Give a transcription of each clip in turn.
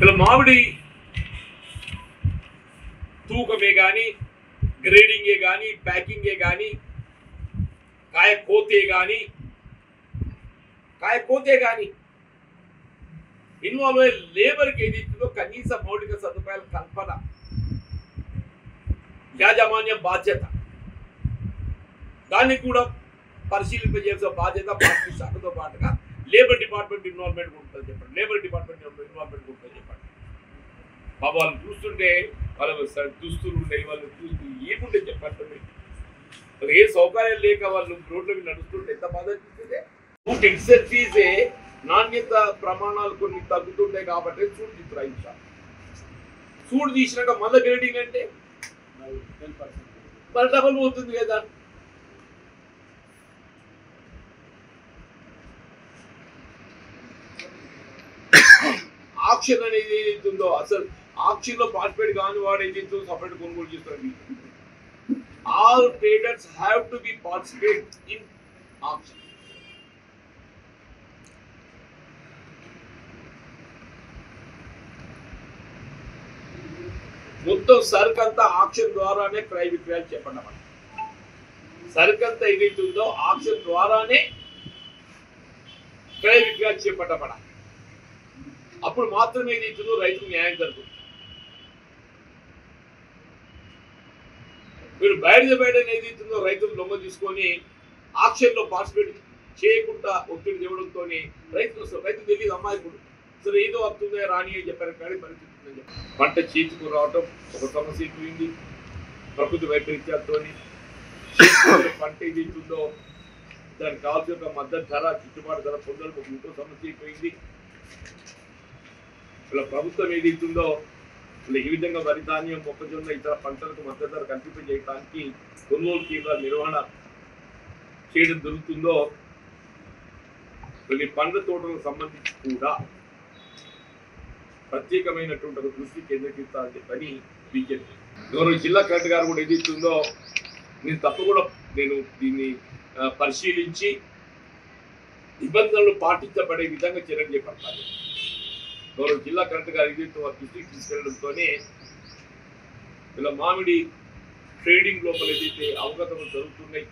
ఇలా మామిడి తూకమే కానీ, గ్రేడింగే కానీ, ప్యాకింగే కానీ, కాయ కోతే కానీ ఇన్వాల్వ్ అయ్యే లేబర్కి ఏదైతుందో కనీస మౌలిక సదుపాయాల కల్పన, యాజమాన్య బాధ్యత, దాన్ని కూడా పరిశీలింపజేసే బాధ్యత మార్కెట్ శాఖతో పాటుగా లేబర్ డిపార్ట్మెంట్ ఇన్వాల్వ్మెంట్ ఉంటుంది చెప్పండి. లేబర్ డిపార్ట్మెంట్ ఇన్వాల్వ్మెంట్ ఉంటుంది చెప్పండి. బాబు వాళ్ళు చూస్తుంటే వాళ్ళ దుస్తులు ఉన్నాయి, వాళ్ళు చూస్తూ ఏముంటే చెప్పండి. ఏ సౌకర్యాలు లేక వాళ్ళు రోడ్ల మీద నడుస్తుంటే ఎంత బాధ అనిపిస్తుంది. ఎగ్జెక్ట్ ఫీజే నాణ్యత ప్రమాణాలు కొన్ని తగ్గుతుంటాయి కాబట్టి సూట్ తీస్తారు. సూట్ తీసినాక మళ్ళీ గ్రేడింగ్ అంటే మళ్ళీ డబల్ పోతుంది కదా. ఆక్షన్ అనేది ఏదైతుందో అసలు ఆక్షన్ లో పార్టిసిపేట్ కాని వాడు ఏదైతుందో సపరేట్ కొనుగోలు చేస్తారు. All traders have to be participate in auction. మొత్తం సరుకంతా ఆక్షన్ ద్వారానే క్రయ విక్రయాలు చెప్పండి. సరుకంతా ఏదైతుందో ఆక్షన్ ద్వారానే క్రయ విక్రయాలు చేపట్టబడ. అప్పుడు మాత్రమే ఏదైతుందో రైతుకు న్యాయం జరుగుతుంది. మీరు బయట ఏదైతుందో రైతులు లొంగ తీసుకొని ఆక్షన్ లో పార్టిసిపేట్ చేయకుండా ఒత్తిడి ఇవ్వడంతో రైతు తెలియదు అమ్మాయికుడు సరే ఏదో వస్తుందో రాని అని చెప్పారు. కానీ పరిస్థితి పంట చేతికి రావటం ఒక సమస్య అయిపోయింది. ప్రకృతి వైపరీత్యాలతో పంట ఏదైతుందో దానికి కావాల్సిన మద్దతు ధర, గిట్టుబాటు ధర పొందడం ఒక ఇంకో సమస్య అయిపోయింది. ఇలా ప్రభుత్వం ఏదైతుందో ఇలా ఈ విధంగా వరి ధాన్యం, మొక్కజొన్న ఇతర పంటలకు మద్దతు ధర కల్పింపజేయడానికి కొనుగోలు కేంద్రాల నిర్వహణ చేయడం జరుగుతుందో కొన్ని పండ్ల తోటలకు సంబంధించి కూడా ప్రత్యేకమైనటువంటి ఒక దృష్టి కేంద్రీకరించాలని చెప్పని బీజేపీ గౌరవ జిల్లా కలెక్టర్ గారు కూడా ఏదైతుందో నేను తప్పకుండా దీన్ని పరిశీలించి నిబంధనలు పాటించబడే విధంగా చర్యలు చేపడతాను. గౌరవ జిల్లా కలెక్టర్ గారు ఏదైతే వారి దృష్టికి తీసుకెళ్లడంతోనే ఇలా మామిడి ట్రేడింగ్ లోపల ఏదైతే అవగతలు జరుగుతున్నాయి,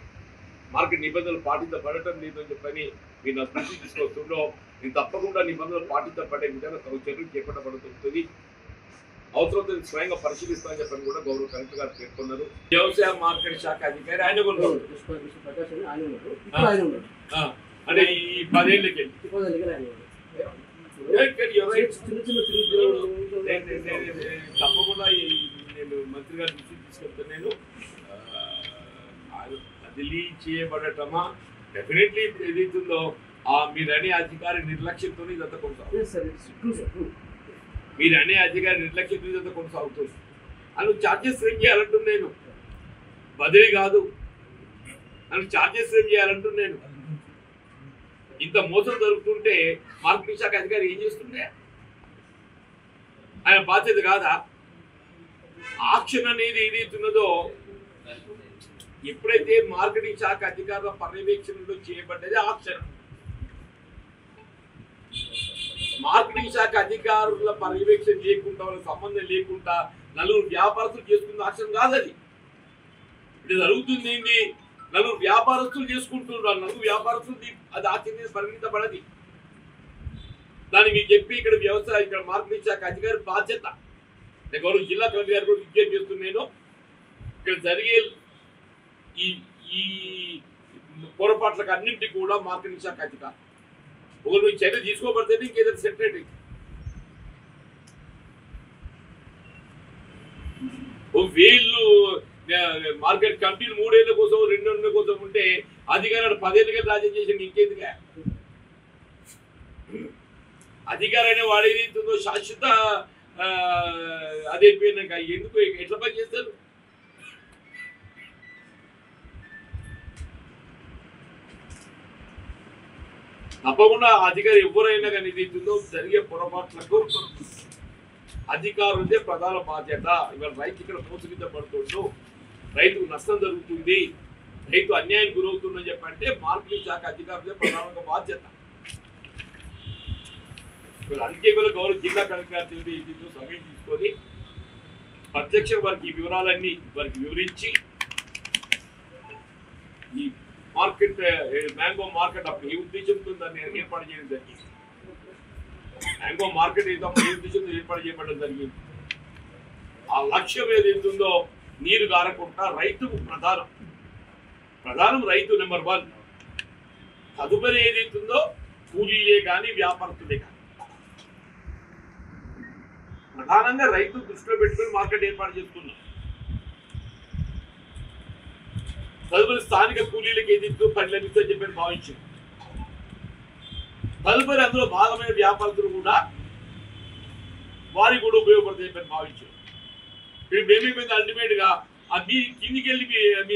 మార్కెట్ నిబంధనలు పాటించబడటం లేదని చెప్పని మీరు నా దృష్టికి తీసుకొస్తుండో నేను తప్పకుండా నిబంధనలు పాటించబడే విధంగా చర్యలు చేపట్టబడుతుంది. అవసరంతో స్వయంగా పరిశీలిస్తామని చెప్పని కూడా గౌరవ కలెక్టర్ గారు పేర్కొన్నారు. వ్యవసాయ మార్కెట్ శాఖ అధికారి ఆయన అంటే ఈ 10 ఏళ్ళకి తప్పకుండా నేను మంత్రి గారి దృష్టికి తీసుకెళ్తున్నాను. బదిలీ చేయబడటమా డెఫినెట్లీ ఏదైతుందో మీరు అనే అధికారి నిర్లక్ష్యంతో ఇదంతా కొనసాగుతుంది. మీరు అనే అధికారి నిర్లక్ష్యంతో ఇదంతా కొనసాగుతుంది. అని ఛార్జెస్ ఫ్రేమ్ చేయాలంటుంది. నేను బదిలీ కాదు అని ఛార్జెస్ ఫ్రేమ్ చేయాలంటుంది. నేను ఇంత మోసం జరుగుతుంటే మార్కెటింగ్ శాఖ అధికారి ఏం చేస్తుండే? ఆయన బాధ్యత కాదా? ఆక్షన్ అనేది ఏదైతున్నదో ఎప్పుడైతే మార్కెటింగ్ శాఖ అధికారుల పర్యవేక్షణలో చేయబడ్డది ఆక్షన్. మార్కెటింగ్ శాఖ అధికారుల పర్యవేక్షణ చేయకుండా, వాళ్ళకి సంబంధం లేకుండా నలుగురు వ్యాపారస్తులు చేసుకున్న ఆక్షన్ కాదు అది. ఇది జరుగుతుంది ఏంటి? నలుగురు వ్యాపారస్తులు చేసుకుంటున్నారు. నలుగురు వ్యాపారస్తులు అది ఆక్షన్ పరిగణించబడది. దాన్ని మీకు చెప్పి ఇక్కడ మార్కెటింగ్ శాఖ అధికారి బాధ్యత. గౌరవ జిల్లా కలెక్టర్ గారు కూడా విజ్ఞప్తి చేస్తున్నాను. ఇక్కడ జరిగే ఈ పొరపాట్లకు అన్నింటినీ కూడా మార్కెటింగ్ శాఖ అధికారి ఒకరు చర్య తీసుకోబడితే ఇంకేదైనా సెపరేట్ వీళ్ళు మార్కెట్ కమిటీలు 3 ఏళ్ల కోసం 2 ఏళ్ల కోసం ఉంటే అధికారులు 10 ఏళ్ళుగా రాజ్యం చేసి ఇంకేందుగా అధికారి అనే వాడు ఏదైతుందో శాశ్వత అదైపోయినాక ఎందుకు ఎట్లా పని చేస్తారు? తప్పకుండా అధికారి ఎవరైనా కానీ ఏదైతుందో జరిగే పొరపాట్లకు అధికారులదే ప్రధాన బాధ్యత. ఇవాళ రైతు ఇక్కడ మోసగించబడుతుంటూ రైతుకు నష్టం జరుగుతుంది, రైతు అన్యాయం గురవుతుందని చెప్పంటే మార్కెటింగ్ శాఖ అధికారులదే ప్రధానంగా బాధ్యత. అందుకే కూడా గౌరవ జిల్లా కలెక్టర్ గారితో సమయం తీసుకొని ప్రత్యక్ష వారికి ఈ వివరాలన్నీ వారికి వివరించి ఈ మార్కెట్ మ్యాంగో మార్కెట్ అప్పుడు ఏ ఉద్దేశంతో దాన్ని ఏర్పాటు చేయడం జరిగింది. మ్యాంగో మార్కెట్ ఏ ఉద్దేశంతో ఏర్పాటు చేయబడడం జరిగింది. ఆ లక్ష్యం ఏదైతుందో నీరు గారకుండా రైతుకు ప్రధానం రైతు నెంబర్ 1. తదుపరి ఏదైతుందో కూలీలే కానీ వ్యాపారస్తులే కానీ ప్రధానంగా రైతు దృష్టిలో పెట్టుకుని మార్కెట్ ఏర్పాటు చేసుకున్నాం. తదుపరి స్థానిక కూలీలకు ఏదైతుందో పని లభిస్తుందని చెప్పి భావించారు. తదుపరి అందులో భాగమైన వ్యాపారస్తులు కూడా వారికి కూడా ఉపయోగపడుతుంది చెప్పని భావించారు. ఇప్పుడు ఏమైపోయింది అల్టిమేట్ గా మీ కిందికి వెళ్ళి మీ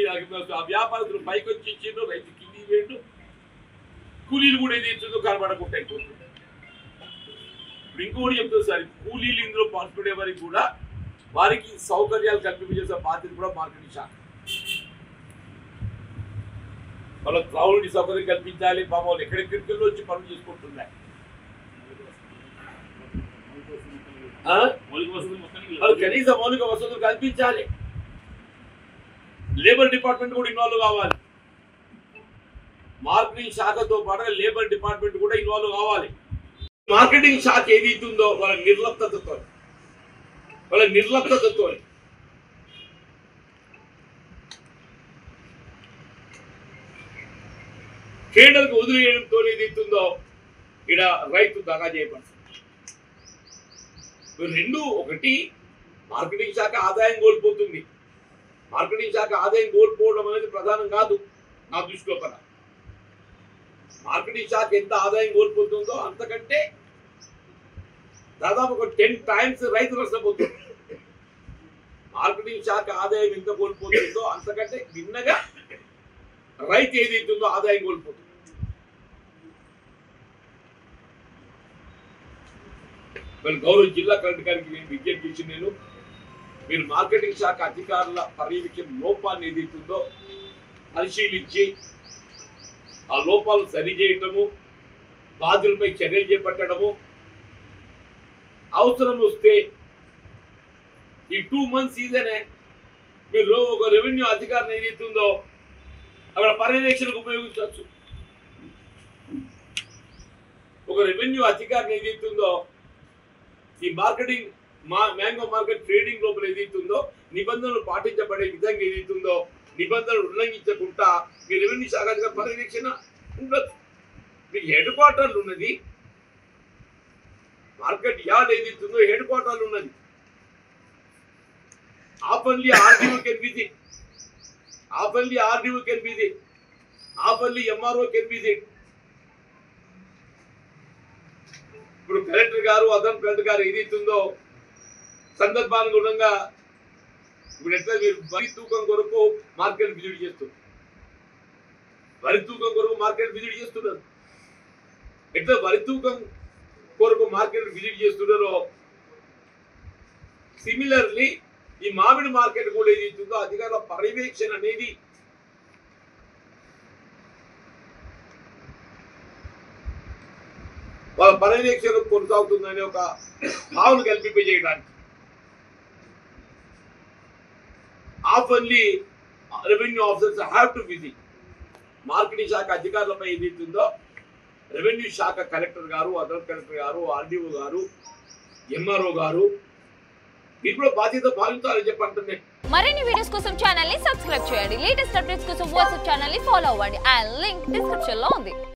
ఆ వ్యాపారస్తులు పైకి వచ్చి ఇచ్చిండ్రు, రైతు కిందికి వేయండు, కూలీలు కూడా ఏది ఇచ్చిందో కనబడకుండా అయిపోతుంది. ఇప్పుడు ఇంకోటి చెప్తుంది సార్, కూలీలు ఇందులో పాల్గొనే వారికి కూడా వారికి సౌకర్యాలు కల్పించేసే బాధ్యత కూడా మార్కెటింగ్ శాఖ. వాళ్ళకి త్రాగునీటి సౌకర్యం కల్పించాలి. పాపం ఎక్కడెక్కడికి వచ్చి పనులు చేసుకుంటున్నాయి. కనీస మౌలిక వసతులు కల్పించాలి. లేబర్ డిపార్ట్మెంట్ కూడా ఇన్వాల్వ్ కావాలి. మార్కెటింగ్ శాఖతో పాటుగా లేబర్ డిపార్ట్మెంట్ కూడా ఇన్వాల్వ్ కావాలి. మార్కెటింగ్ శాఖ ఏదైతుందో వాళ్ళ నిర్లప్తతో ట్రేడర్కు వదిలేయడంతో ఏదైతుందో ఇక్కడ రైతు దగా చేయబడుతుంది. రెండు, ఒకటి మార్కెటింగ్ శాఖ ఆదాయం కోల్పోతుంది. మార్కెటింగ్ శాఖ ఆదాయం కోల్పోవడం అనేది ప్రధానం కాదు నా దృష్టిలో. మార్కెటింగ్ శాఖ ఎంత ఆదాయం కోల్పోతుందో అంతకంటే దాదాపు ఒక 10 times రైతు నష్టపోతుంది. మార్కెటింగ్ శాఖ ఆదాయం ఎంత కోల్పోతుందో అంతకంటే భిన్నగా రైతు ఏదైతుందో ఆదాయం కోల్పోతుంది. గౌరవ జిల్లా కలెక్టర్ గారికి నేను విజ్ఞప్తి చేసి మీరు మార్కెటింగ్ శాఖ అధికారుల పర్యవేక్షణ లోపాన్ని ఏదైతుందో పరిశీలించి ఆ లోపాలు సరిచేయటము, బాధ్యులపై చర్యలు చేపట్టడము, అవసరం వస్తే ఈ 2 months సీజనే మీరు ఒక రెవెన్యూ అధికారిని ఏదైతుందో అక్కడ పర్యవేక్షణకు ఉపయోగించవచ్చు. ఒక రెవెన్యూ అధికారిని ఏదైతుందో ఈ మార్కెటింగ్ మ్యాంగో మార్కెట్ ట్రేడింగ్ లోపల ఏదైతుందో నిబంధనలు పాటించబడే విధంగా ఏదైతుందో నిబంధనలు ఉల్లంఘించకుండా మీ రెవెన్యూ శాఖ పర్యవేక్షణ ఉండదు. మీకు హెడ్ క్వార్టర్లు ఉన్నది, మార్కెట్ యార్డ్ ఏదైతుందో హెడ్ క్వార్టర్లు ఉన్నది. Oftenly RDO can visit, oftenly RDO can visit, oftenly MRO can visit. ఇప్పుడు కలెక్టర్ గారు అదనపు కలెక్టర్ గారు ఏదైతుందో సందర్భానుగుణంగా ఇప్పుడు ఎట్లా మీరు వరి తూకం కొరకు మార్కెట్ విజిట్ చేస్తున్నారు, వరి తూకం కొరకు మార్కెట్ విజిట్ చేస్తున్నారు. ఎట్లా వరి తూకం కొరకు మార్కెట్ విజిట్ చేస్తున్నారో సిమిలర్లీ ఈ మామిడి మార్కెట్ కూడా ఏదైతుందో అధికారుల పర్యవేక్షణ అనేది వాళ్ళ పర్యవేక్షణ కొనసాగుతుందనే ఒక భావన కల్పింపజేయడానికి oftenly revenue officers have to visit. Marketing శాఖ అధికారులపై ఏదైతుందో రెవెన్యూ శాఖ కలెక్టర్ గారు, అదనపు కలెక్టర్ గారు, ఆర్డీఓ గారు, ఎంఆర్ఓ గారు వీటిలో బాధ్యత భావించాలని చెప్పి అంటున్నాయి. మరిన్ని వీడియోస్ కోసం ఛానల్ ని సబ్స్క్రైబ్ చేయండి. లేటెస్ట్ అప్డేట్స్ కోసం వాట్సాప్ ఛానల్ ని ఫాలో అవ్వండి. ఆ లింక్ డిస్క్రిప్షన్ లో ఉంది.